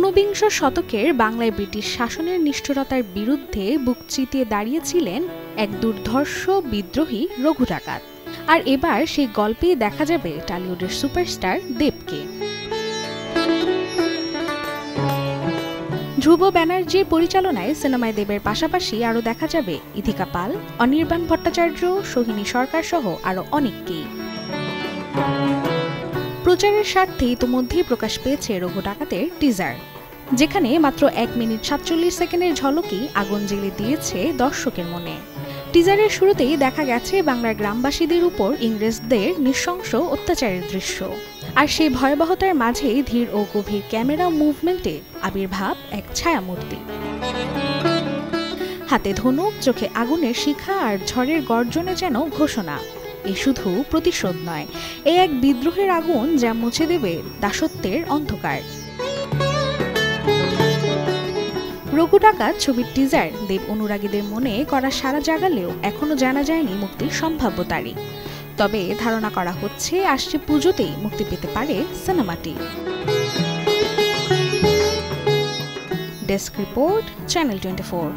ঊনবিংশ শতকের বাংলায় ব্রিটিশ শাসনের নিষ্ঠুরতার বিরুদ্ধে বুক চিতিয়ে দাঁড়িয়েছিলেন এক দুর্ধর্ষ বিদ্রোহী রঘু ডাকাত। আর এবার সেই গল্পেই দেখা যাবে টলিউডের সুপারস্টার দেবকে। ধ্রুব ব্যানার্জির পরিচালনায় সিনেমায় দেবের পাশাপাশি আরও দেখা যাবে ইথিকা পাল, অনির্বাণ ভট্টাচার্য, সোহিনী সরকার সহ আরও অনেককেই। প্রচারের স্বার্থে ইতোমধ্যেই প্রকাশ পেয়েছে রঘু ডাকাতের টিজার, যেখানে মাত্র 1 মিনিট 47 সেকেন্ডের ঝলকই আগুন জ্বেলে দিয়েছে দর্শকের মনে। টিজারের শুরুতেই দেখা গেছে বাংলার গ্রামবাসীদের উপর ইংরেজদের নৃশংস অত্যাচারের দৃশ্য, আর সেই ভয়াবহতার মাঝেই ধীর ও গভীর ক্যামেরা মুভমেন্টে আবির্ভাব এক ছায়ামূর্তি। হাতে ধনুক, চোখে আগুনের শিখা আর ঝড়ের গর্জনে যেন ঘোষণা, এ শুধু প্রতিশোধ নয়, এ এক বিদ্রোহের আগুন যা মুছে দেবে দাসত্বের অন্ধকার। রঘু ডাকাত ছবির টিজার দেব অনুরাগীদের মনে করা সাড়া জাগালেও এখনো জানা যায়নি মুক্তির সম্ভাব্য তারিখ। তবে ধারণা করা হচ্ছে আসছে পুজোতেই মুক্তি পেতে পারে সিনেমাটি। Desk report, channel 24।